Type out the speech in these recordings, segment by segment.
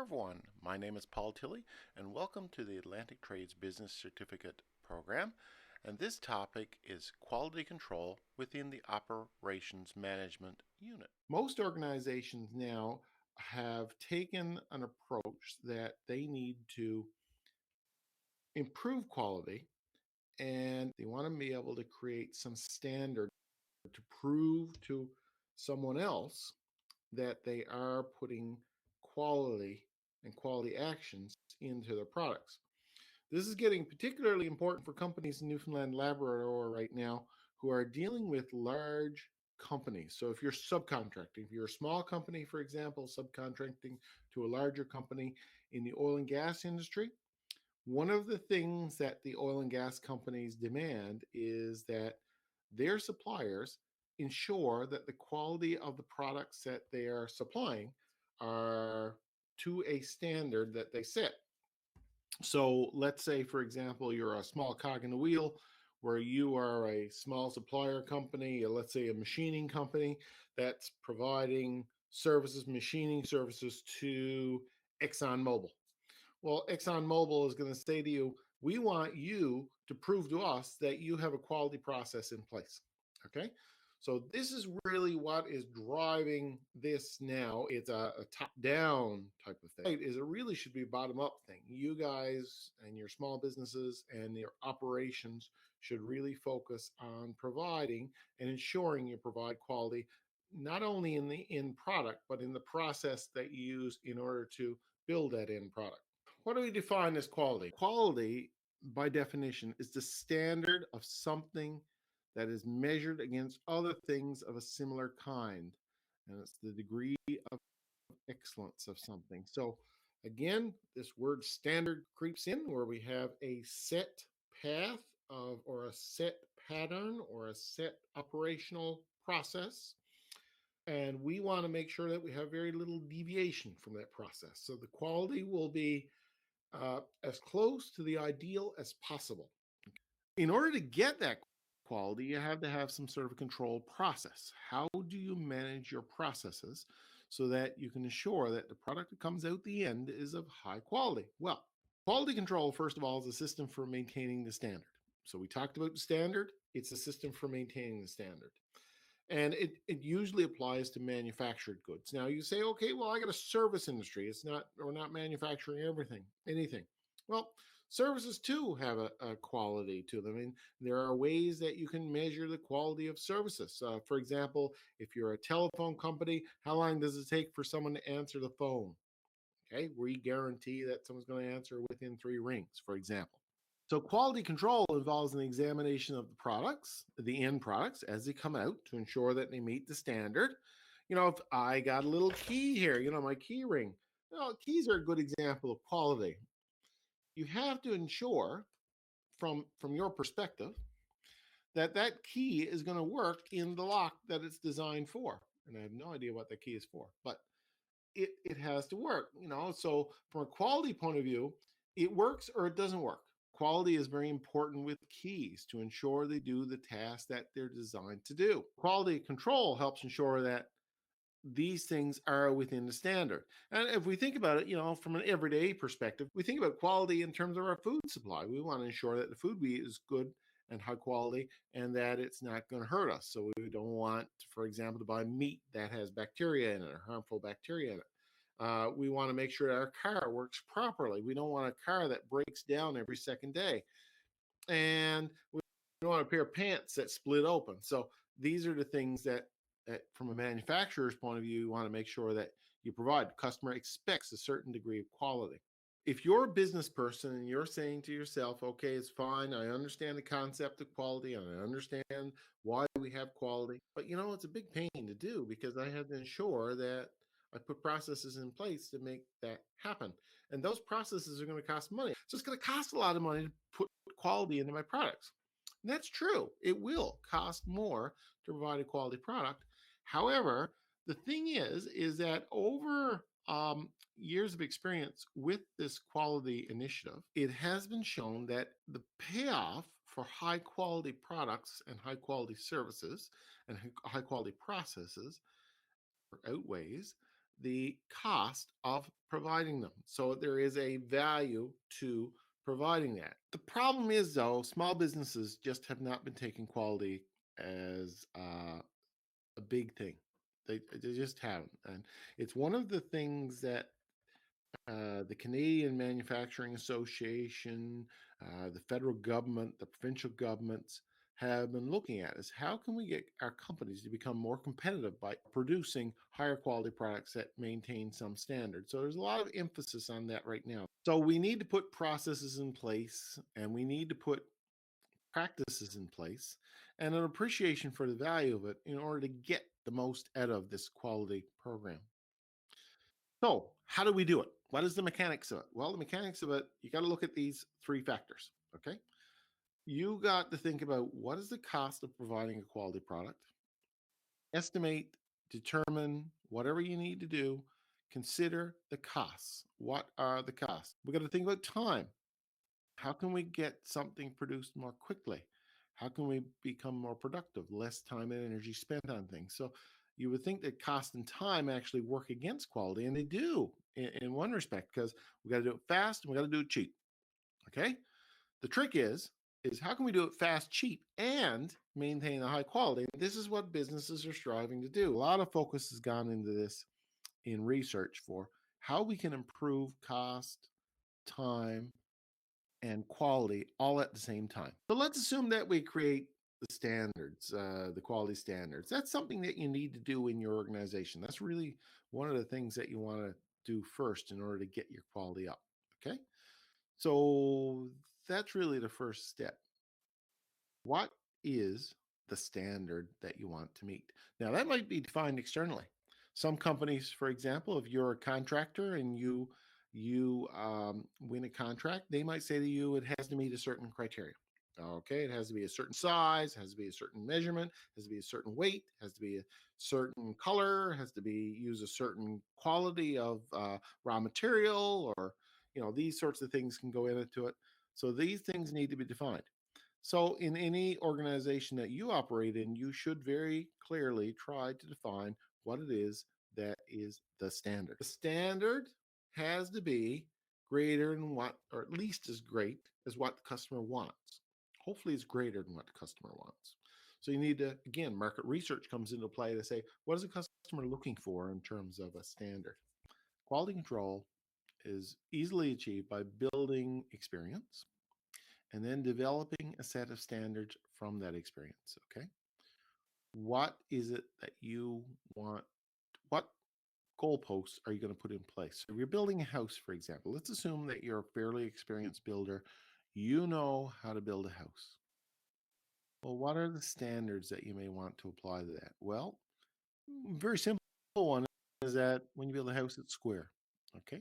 everyone. My name is Paul Tilley, and welcome to the Atlantic Trades Business Certificate Program. And this topic is quality control within the Operations Management Unit. Most organizations now have taken an approach that they need to improve quality, and they want to be able to create some standard to prove to someone else that they are putting quality and quality actions into their products. This is getting particularly important for companies in Newfoundland and Labrador right now who are dealing with large companies. So if you're subcontracting, if you're a small company, for example, subcontracting to a larger company in the oil and gas industry, one of the things that the oil and gas companies demand is that their suppliers ensure that the quality of the products that they are supplying are to a standard that they set. So let's say, for example, you're a small cog in the wheel where you are a small supplier company, let's say a machining company that's providing services, machining services to ExxonMobil. Well, ExxonMobil is going to say to you, we want you to prove to us that you have a quality process in place. Okay. So this is really what is driving this now. It's a top-down type of thing. It really should be a bottom-up thing. You guys and your small businesses and your operations should really focus on providing and ensuring you provide quality, not only in the end product, but in the process that you use in order to build that end product. What do we define as quality? Quality, by definition, is the standard of something that is measured against other things of a similar kind. And it's the degree of excellence of something. So again, this word standard creeps in where we have a set path of, or a set pattern or a set operational process. And we want to make sure that we have very little deviation from that process. So the quality will be as close to the ideal as possible. In order to get that quality, you have to have some sort of a control process. How do you manage your processes so that you can ensure that the product that comes out the end is of high quality? Well, quality control, first of all, is a system for maintaining the standard. So we talked about the standard. It's a system for maintaining the standard. And it usually applies to manufactured goods. Now you say, okay, well, I got a service industry. We're not manufacturing anything. Well, services too have a quality to them. And there are ways that you can measure the quality of services. For example, if you're a telephone company, how long does it take for someone to answer the phone? Okay, we guarantee that someone's going to answer within 3 rings, for example. So quality control involves an examination of the products, the end products, as they come out to ensure that they meet the standard. You know, if I got a little key here, my key ring, keys are a good example of quality. You have to ensure from your perspective that key is going to work in the lock that it's designed for. And I have no idea what that key is for, but it has to work, So from a quality point of view, it works or it doesn't work. Quality is very important with keys to ensure they do the task that they're designed to do. Quality control helps ensure that these things are within the standard. And if we think about it, from an everyday perspective, we think about quality in terms of our food supply. We want to ensure that the food we eat is good and high quality and that it's not going to hurt us. So we don't want, for example, to buy meat that has bacteria in it or harmful bacteria in it. We want to make sure that our car works properly. We don't want a car that breaks down every second day. And we don't want a pair of pants that split open. So these are the things that from a manufacturer's point of view, you want to make sure that you provide. The customer expects a certain degree of quality. If you're a business person and you're saying to yourself, okay, it's fine, I understand the concept of quality and I understand why we have quality, but it's a big pain to do because I have to ensure that I put processes in place to make that happen. And those processes are going to cost money. So it's going to cost a lot of money to put quality into my products. And that's true. It will cost more to provide a quality product. However, the thing is that over years of experience with this quality initiative, it has been shown that the payoff for high quality products and high quality services and high quality processes outweighs the cost of providing them. So there is a value to providing that. The problem is, though, small businesses just have not been taking quality as a big thing. They just haven't. And it's one of the things that the Canadian Manufacturing Association, the federal government, the provincial governments have been looking at is how can we get our companies to become more competitive by producing higher quality products that maintain some standards. So there's a lot of emphasis on that right now. So we need to put processes in place and we need to put practices in place and an appreciation for the value of it in order to get the most out of this quality program. So, how do we do it? What is the mechanics of it? Well, the mechanics of it, you got to look at these three factors. Okay. You got to think about what is the cost of providing a quality product, estimate, determine whatever you need to do, consider the costs. What are the costs? We got to think about time. How can we get something produced more quickly? How can we become more productive? Less time and energy spent on things. So you would think that cost and time actually work against quality, and they do in one respect because we got to do it fast and we got to do it cheap. Okay. The trick is how can we do it fast, cheap, and maintain a high quality? This is what businesses are striving to do. A lot of focus has gone into this in research for how we can improve cost, time, and quality all at the same time. So let's assume that we create the standards, the quality standards. That's something that you need to do in your organization. That's really one of the things that you want to do first in order to get your quality up. Okay. So that's really the first step. What is the standard that you want to meet? Now, that might be defined externally. Some companies, for example, if you're a contractor and you win a contract, they might say to you it has to meet a certain criteria. Okay, it has to be a certain size, has to be a certain measurement, has to be a certain weight, has to be a certain color, has to be use a certain quality of raw material, or these sorts of things can go into it. So these things need to be defined. So, in any organization that you operate in, you should very clearly try to define what it is that is the standard. The standard has to be greater than what, or at least as great as what the customer wants. Hopefully, it's greater than what the customer wants. So, you need to, again, market research comes into play to say, what is the customer looking for in terms of a standard? Quality control is easily achieved by building experience and then developing a set of standards from that experience. Okay. What is it that you want? What goalposts are you going to put in place? So if you're building a house, for example, let's assume that you're a fairly experienced builder. You know how to build a house. Well, what are the standards that you may want to apply to that? Well, very simple one is that when you build a house, it's square. Okay.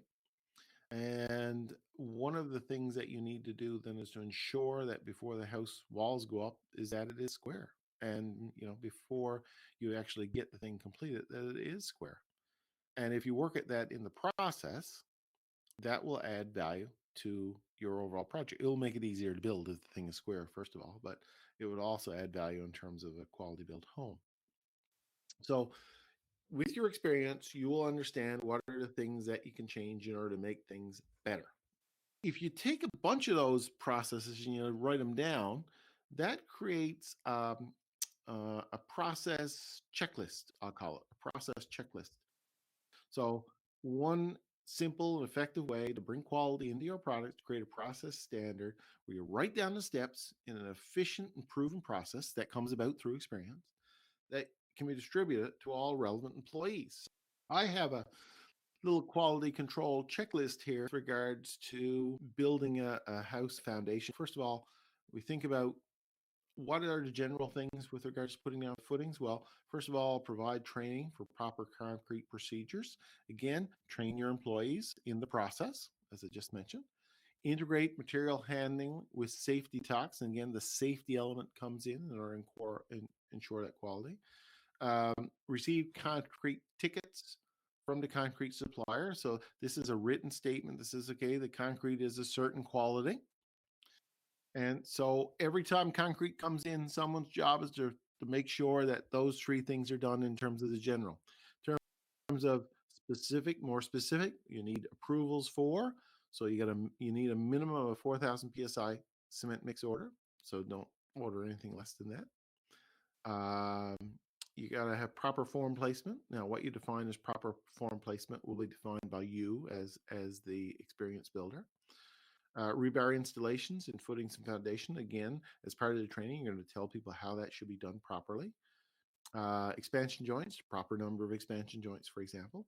And one of the things that you need to do then is to ensure that before the house walls go up is that it is square. And before you actually get the thing completed, that it is square. And if you work at that in the process, that will add value to your overall project. It will make it easier to build if the thing is square, first of all, but it would also add value in terms of a quality built home. So with your experience, you will understand what are the things that you can change in order to make things better. If you take a bunch of those processes and you write them down, that creates a process checklist, I'll call it a process checklist. So, one simple and effective way to bring quality into your product to create a process standard where you write down the steps in an efficient and proven process that comes about through experience that can be distributed to all relevant employees. I have a little quality control checklist here with regards to building a house foundation. First of all, we think about what are the general things with regards to putting down footings? Well, first of all, provide training for proper concrete procedures. Again, train your employees in the process, as I just mentioned. Integrate material handling with safety talks. And again, the safety element comes in order to ensure that quality. Receive concrete tickets from the concrete supplier. So this is a written statement. This is okay. The concrete is a certain quality. And so every time concrete comes in, someone's job is to make sure that those three things are done in terms of the general. In terms of more specific, you need approvals for. So you need a minimum of a 4,000 psi cement mix order. So don't order anything less than that. You got to have proper form placement. Now, what you define as proper form placement will be defined by you as the experience builder. Rebar installations and footings and foundation. Again, as part of the training, you're going to tell people how that should be done properly. Expansion joints, proper number of expansion joints, for example.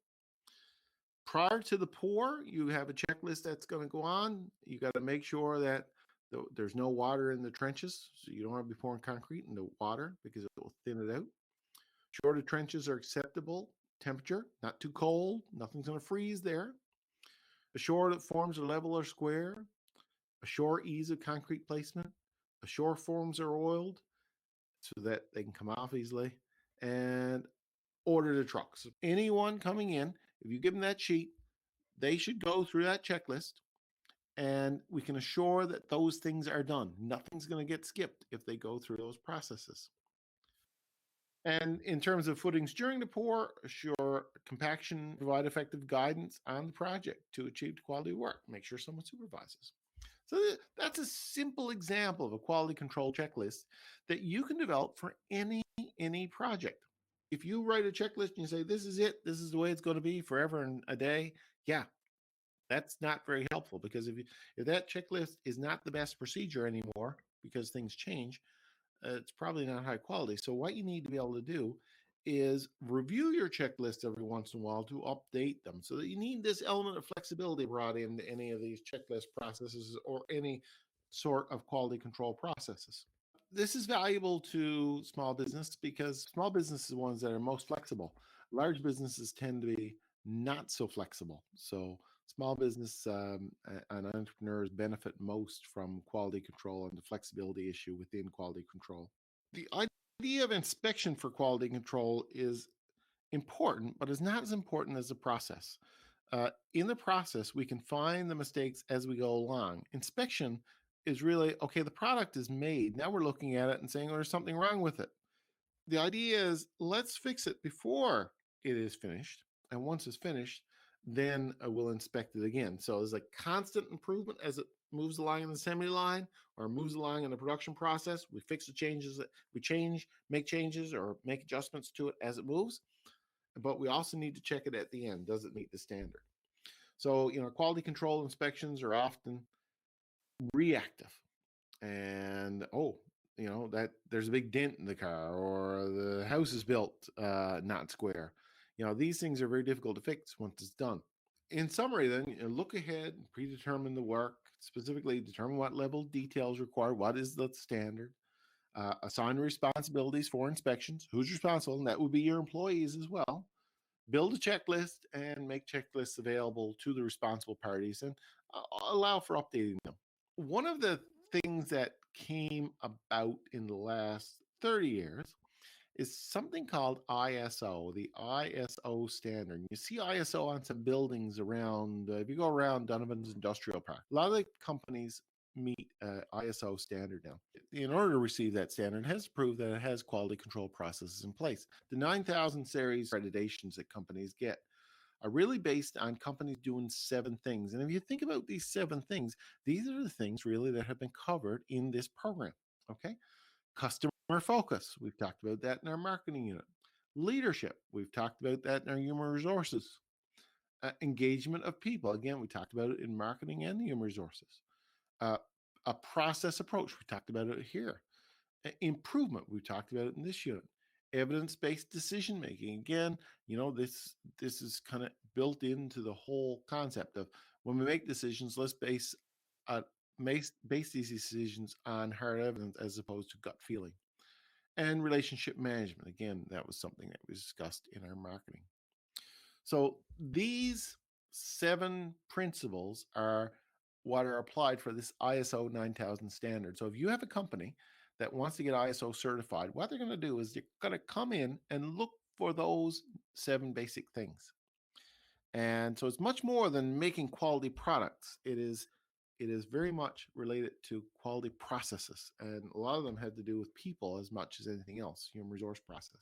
Prior to the pour, you have a checklist that's going to go on. You got to make sure that there's no water in the trenches, so you don't want to be pouring concrete into water because it will thin it out. Shorter trenches are acceptable temperature, not too cold, nothing's going to freeze there. A shore that forms are level or square. A shore ease of concrete placement. A shore forms are oiled so that they can come off easily. And order the trucks. Anyone coming in, if you give them that sheet, they should go through that checklist and we can assure that those things are done. Nothing's going to get skipped if they go through those processes. And in terms of footings during the pour, assure compaction, provide effective guidance on the project to achieve quality work. Make sure someone supervises. So that's a simple example of a quality control checklist that you can develop for any project. If you write a checklist and you say, this is it, this is the way it's going to be forever and a day, yeah, that's not very helpful, because if that checklist is not the best procedure anymore because things change, it's probably not high quality. So what you need to be able to do is review your checklist every once in a while to update them. So that you need this element of flexibility brought into any of these checklist processes or any sort of quality control processes. This is valuable to small business because small businesses are the ones that are most flexible. Large businesses tend to be not so flexible. So small business and entrepreneurs benefit most from quality control and the flexibility issue within quality control. The idea of inspection for quality control is important, but is not as important as the process. In the process, we can find the mistakes as we go along. Inspection is really, okay, the product is made. Now we're looking at it and saying, oh, there's something wrong with it. The idea is, let's fix it before it is finished. And once it's finished, then we'll inspect it again. So there's a constant improvement as it moves along in the assembly line or moves along in the production process. We fix the changes, we make changes or make adjustments to it as it moves. But we also need to check it at the end. Does it meet the standard? So, quality control inspections are often reactive. And, that there's a big dent in the car, or the house is built not square. These things are very difficult to fix once it's done. In summary, then, look ahead, predetermine the work, specifically determine what level of detail is required, what is the standard, assign responsibilities for inspections, who's responsible, and that would be your employees as well. Build a checklist and make checklists available to the responsible parties and allow for updating them. One of the things that came about in the last 30 years is something called ISO, the ISO standard. You see ISO on some buildings around, if you go around Donovan's Industrial Park, a lot of the companies meet ISO standard now. In order to receive that standard, it has to prove that it has quality control processes in place. The 9000 series accreditations that companies get are really based on companies doing 7 things. And if you think about these 7 things, these are the things really that have been covered in this program. Okay. Customer focus. We've talked about that in our marketing unit. Leadership. We've talked about that in our human resources. Engagement of people. Again, we talked about it in marketing and human resources. A process approach. We talked about it here. Improvement. We talked about it in this unit. Evidence-based decision making. Again, this is kind of built into the whole concept of when we make decisions, let's base these decisions on hard evidence as opposed to gut feeling. And relationship management. Again, that was something that was discussed in our marketing. So these 7 principles are what are applied for this ISO 9000 standard. So if you have a company that wants to get ISO certified, what they're going to do is they're going to come in and look for those 7 basic things. And so it's much more than making quality products. It is very much related to quality processes. And a lot of them have to do with people as much as anything else, human resource process.